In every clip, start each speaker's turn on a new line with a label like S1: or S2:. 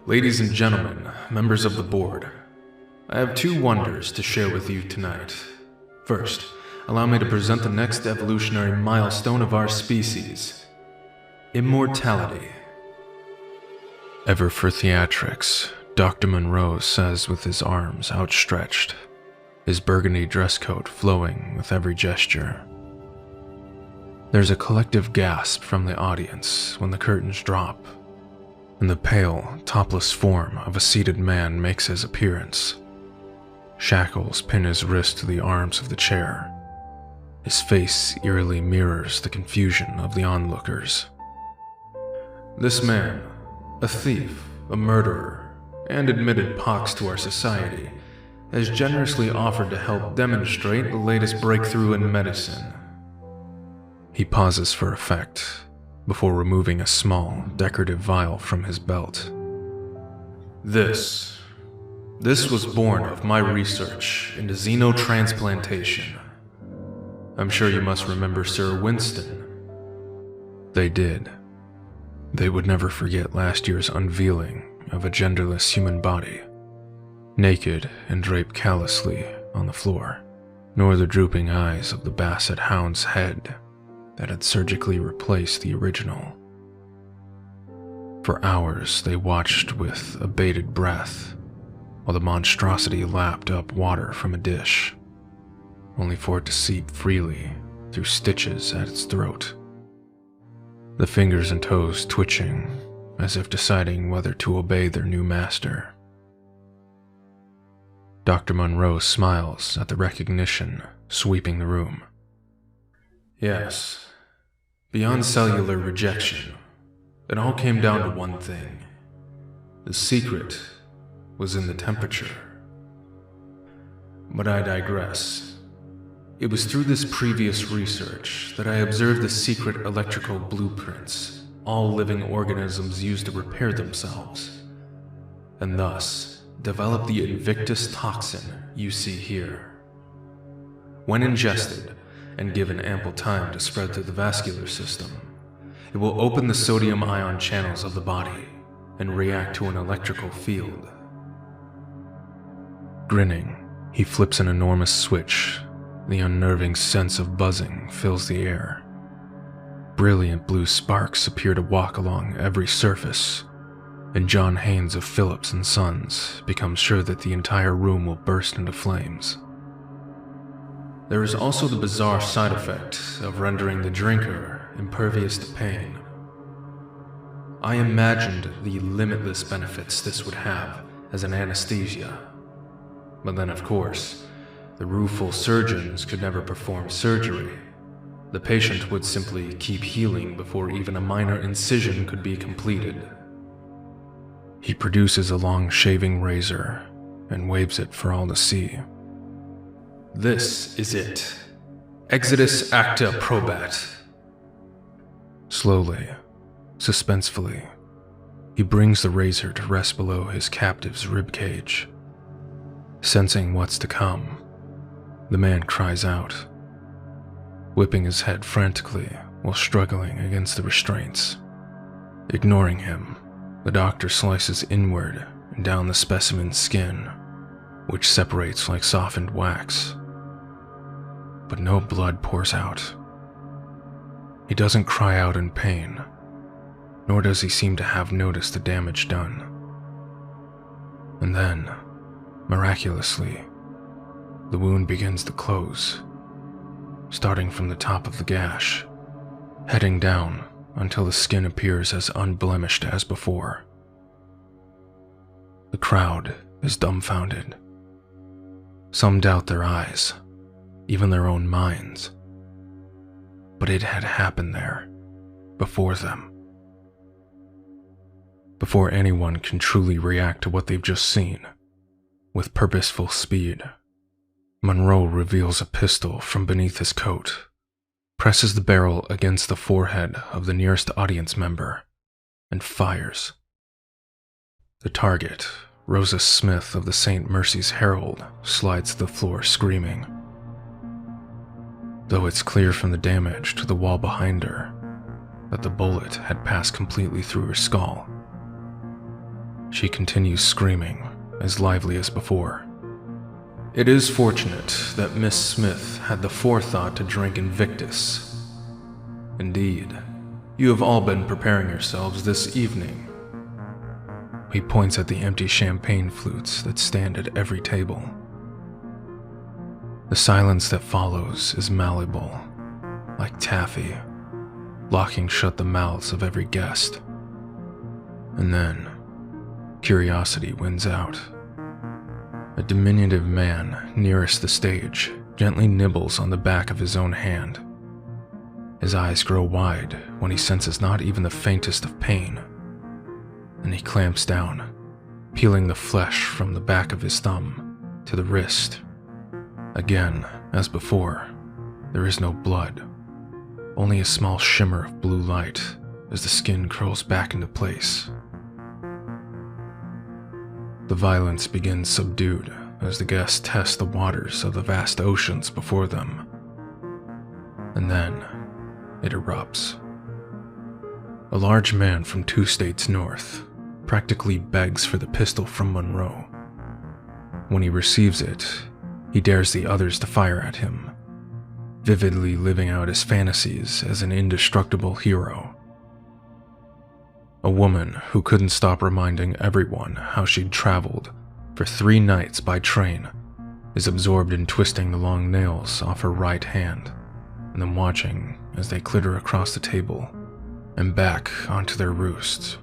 S1: Ladies and gentlemen, members of the board, I have two wonders to share with you tonight. First, allow me to present the next evolutionary milestone of our species: immortality. Ever for theatrics, Dr. Monroe says with his arms outstretched, his burgundy dress coat flowing with every gesture. There's a collective gasp from the audience when the curtains drop, and the pale, topless form of a seated man makes his appearance. Shackles pin his wrist to the arms of the chair. His face eerily mirrors the confusion of the onlookers. This man, a thief, a murderer, and admitted pox to our society, has generously offered to help demonstrate the latest breakthrough in medicine. He pauses for effect, before removing a small, decorative vial from his belt. This was born of my research into xenotransplantation. I'm sure you must remember Sir Winston. They did. They would never forget last year's unveiling of a genderless human body, naked and draped callously on the floor, nor the drooping eyes of the basset hound's head that had surgically replaced the original. For hours they watched with abated breath while the monstrosity lapped up water from a dish, only for it to seep freely through stitches at its throat, the fingers and toes twitching as if deciding whether to obey their new master. Dr. Monroe smiles at the recognition sweeping the room. Yes, beyond cellular rejection, it all came down to one thing. The secret was in the temperature. But I digress. It was through this previous research that I observed the secret electrical blueprints all living organisms use to repair themselves, and thus developed the Invictus toxin you see here. When ingested, and given ample time to spread through the vascular system, it will open the sodium-ion channels of the body and react to an electrical field. Grinning, he flips an enormous switch. The unnerving sense of buzzing fills the air. Brilliant blue sparks appear to walk along every surface, and John Haynes of Phillips & Sons becomes sure that the entire room will burst into flames. There is also the bizarre side effect of rendering the drinker impervious to pain. I imagined the limitless benefits this would have as an anesthesia. But then, of course, the rueful surgeons could never perform surgery. The patient would simply keep healing before even a minor incision could be completed. He produces a long shaving razor and waves it for all to see. This is it. Exitus acta probat. Slowly, suspensefully, he brings the razor to rest below his captive's ribcage. Sensing what's to come, the man cries out, whipping his head frantically while struggling against the restraints. Ignoring him, the doctor slices inward and down the specimen's skin, which separates like softened wax. But no blood pours out. He doesn't cry out in pain, nor does he seem to have noticed the damage done. And then, miraculously, the wound begins to close, starting from the top of the gash, heading down until the skin appears as unblemished as before. The crowd is dumbfounded. Some doubt their eyes, even their own minds. But it had happened there, before them. Before anyone can truly react to what they've just seen, with purposeful speed, Monroe reveals a pistol from beneath his coat, presses the barrel against the forehead of the nearest audience member, and fires. The target, Rosa Smith of the St. Mercy's Herald, slides to the floor screaming. Though it's clear from the damage to the wall behind her that the bullet had passed completely through her skull, She continues screaming, as lively as before. It is fortunate that Miss Smith had the forethought to drink Invictus. Indeed, you have all been preparing yourselves this evening. He points at the empty champagne flutes that stand at every table. The silence that follows is malleable, like taffy, locking shut the mouths of every guest. And then, curiosity wins out. A diminutive man nearest the stage gently nibbles on the back of his own hand. His eyes grow wide when he senses not even the faintest of pain. And he clamps down, peeling the flesh from the back of his thumb to the wrist. Again, as before, there is no blood, only a small shimmer of blue light as the skin curls back into place. The violence begins subdued as the guests test the waters of the vast oceans before them. And then, it erupts. A large man from 2 states north practically begs for the pistol from Monroe. When he receives it, he dares the others to fire at him, vividly living out his fantasies as an indestructible hero. A woman who couldn't stop reminding everyone how she'd traveled for 3 nights by train is absorbed in twisting the long nails off her right hand and then watching as they clitter across the table and back onto their roosts.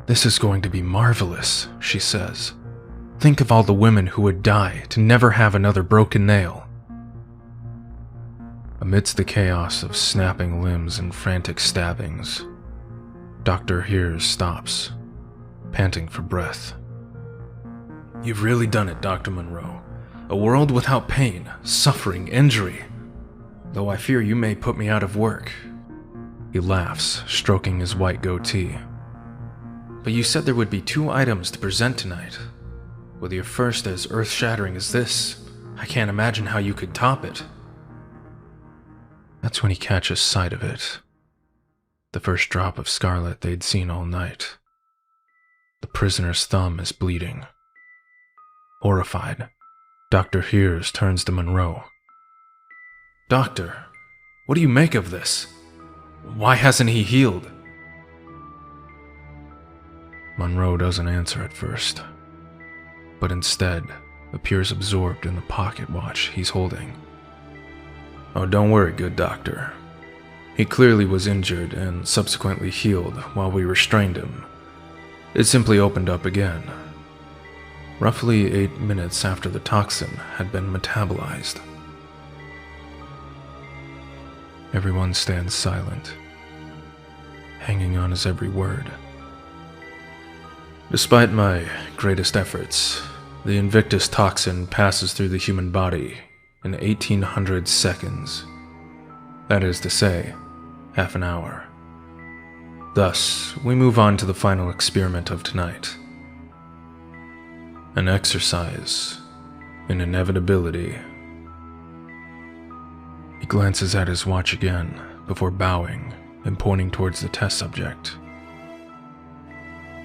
S1: "This is going to be marvelous," she says. "Think of all the women who would die to never have another broken nail." Amidst the chaos of snapping limbs and frantic stabbings, Dr. Hears stops, panting for breath. "You've really done it, Dr. Monroe. A world without pain, suffering, injury. Though I fear you may put me out of work." He laughs, stroking his white goatee. "But you said there would be 2 items to present tonight. With your first as earth-shattering as this, I can't imagine how you could top it." That's when he catches sight of it. The first drop of scarlet they'd seen all night. The prisoner's thumb is bleeding. Horrified, Dr. Hears turns to Monroe. "Doctor, what do you make of this? Why hasn't he healed?" Monroe doesn't answer at first, but instead appears absorbed in the pocket watch he's holding. "Oh, don't worry, good doctor. He clearly was injured and subsequently healed while we restrained him. It simply opened up again. Roughly 8 minutes after the toxin had been metabolized." Everyone stands silent, hanging on his every word. Despite my greatest efforts, the Invictus toxin passes through the human body in 1800 seconds. That is to say, half an hour. Thus, we move on to the final experiment of tonight. An exercise in inevitability. He glances at his watch again before bowing and pointing towards the test subject.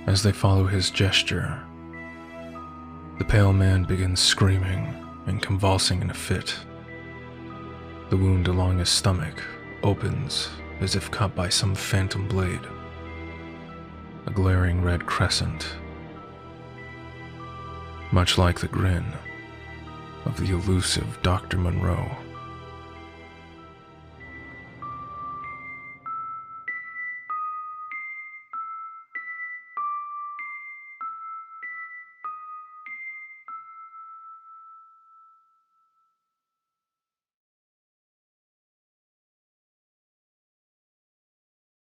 S1: As they follow his gesture, the pale man begins screaming and convulsing in a fit. The wound along his stomach opens as if cut by some phantom blade. A glaring red crescent, much like the grin of the elusive Dr. Monroe.